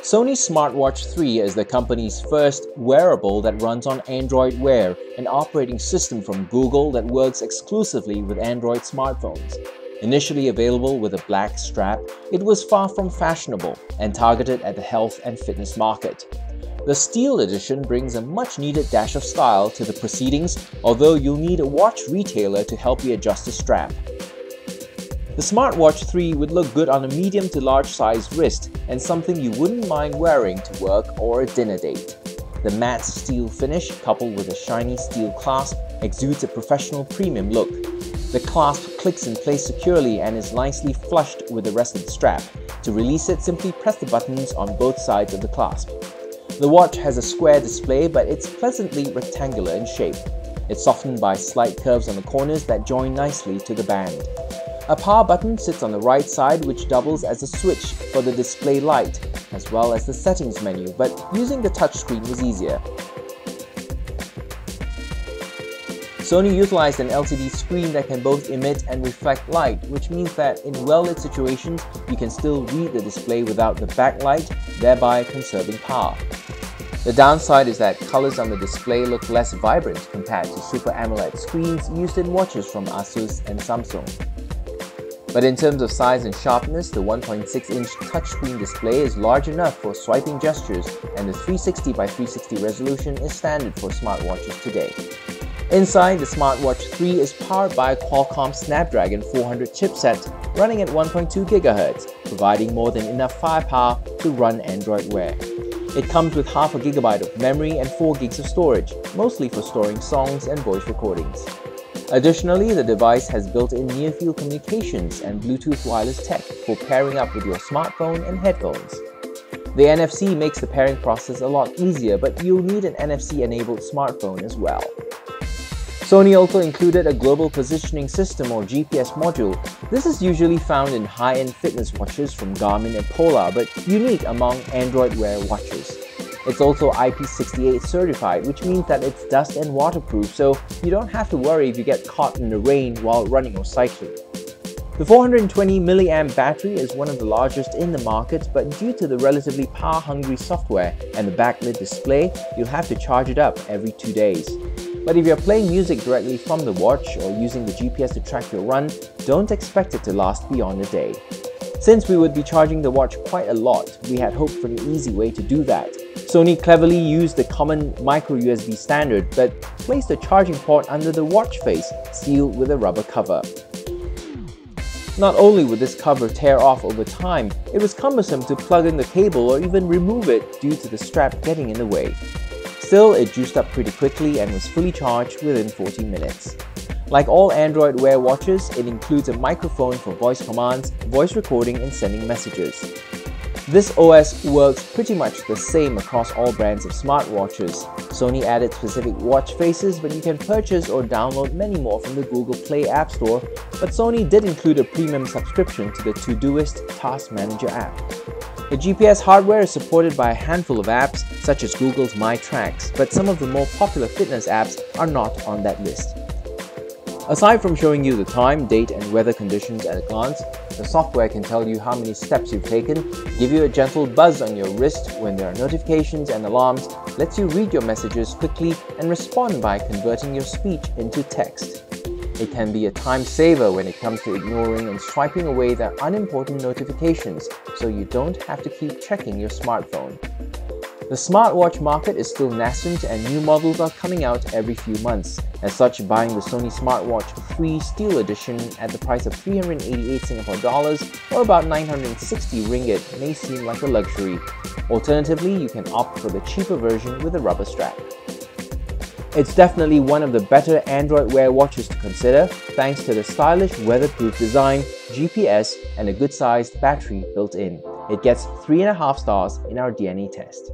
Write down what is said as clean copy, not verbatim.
Sony Smartwatch 3 is the company's first wearable that runs on Android Wear, an operating system from Google that works exclusively with Android smartphones. Initially available with a black strap, it was far from fashionable and targeted at the health and fitness market. The Steel Edition brings a much-needed dash of style to the proceedings, although you'll need a watch retailer to help you adjust the strap. The Smartwatch 3 would look good on a medium to large sized wrist and something you wouldn't mind wearing to work or a dinner date. The matte steel finish, coupled with a shiny steel clasp, exudes a professional premium look. The clasp clicks in place securely and is nicely flushed with the rest of the strap. To release it, simply press the buttons on both sides of the clasp. The watch has a square display, but it's pleasantly rectangular in shape. It's softened by slight curves on the corners that join nicely to the band. A power button sits on the right side, which doubles as a switch for the display light, as well as the settings menu, but using the touchscreen was easier. Sony utilized an LCD screen that can both emit and reflect light, which means that in well-lit situations, you can still read the display without the backlight, thereby conserving power. The downside is that colors on the display look less vibrant compared to Super AMOLED screens used in watches from Asus and Samsung. But in terms of size and sharpness, the 1.6-inch touchscreen display is large enough for swiping gestures, and the 360 by 360 resolution is standard for smartwatches today. Inside, the Smartwatch 3 is powered by a Qualcomm Snapdragon 400 chipset running at 1.2 GHz, providing more than enough firepower to run Android Wear. It comes with half a gigabyte of memory and 4 gigs of storage, mostly for storing songs and voice recordings. Additionally, the device has built-in near-field communications and Bluetooth wireless tech for pairing up with your smartphone and headphones. The NFC makes the pairing process a lot easier, but you'll need an NFC-enabled smartphone as well. Sony also included a global positioning system or GPS module. This is usually found in high-end fitness watches from Garmin and Polar, but unique among Android Wear watches. It's also IP68 certified, which means that it's dust and waterproof, so you don't have to worry if you get caught in the rain while running or cycling. The 420 mAh battery is one of the largest in the market, but due to the relatively power-hungry software and the backlit display, you'll have to charge it up every 2 days. But if you're playing music directly from the watch or using the GPS to track your run, don't expect it to last beyond a day. Since we would be charging the watch quite a lot, we had hoped for an easy way to do that. Sony cleverly used the common micro USB standard, but placed a charging port under the watch face, sealed with a rubber cover. Not only would this cover tear off over time, it was cumbersome to plug in the cable or even remove it due to the strap getting in the way. Still, it juiced up pretty quickly and was fully charged within 40 minutes. Like all Android Wear watches, it includes a microphone for voice commands, voice recording and sending messages. This OS works pretty much the same across all brands of smartwatches. Sony added specific watch faces, but you can purchase or download many more from the Google Play App Store, but Sony did include a premium subscription to the Todoist Task Manager app. The GPS hardware is supported by a handful of apps, such as Google's My Tracks, but some of the more popular fitness apps are not on that list. Aside from showing you the time, date and weather conditions at a glance, the software can tell you how many steps you've taken, give you a gentle buzz on your wrist when there are notifications and alarms, lets you read your messages quickly and respond by converting your speech into text. It can be a time saver when it comes to ignoring and swiping away the unimportant notifications, so you don't have to keep checking your smartphone. The smartwatch market is still nascent and new models are coming out every few months. As such, buying the Sony Smartwatch 3 Steel Edition at the price of 388 Singapore dollars or about 960 ringgit may seem like a luxury. Alternatively, you can opt for the cheaper version with a rubber strap. It's definitely one of the better Android Wear watches to consider, thanks to the stylish weatherproof design, GPS, and a good-sized battery built in. It gets 3.5 stars in our DNA test.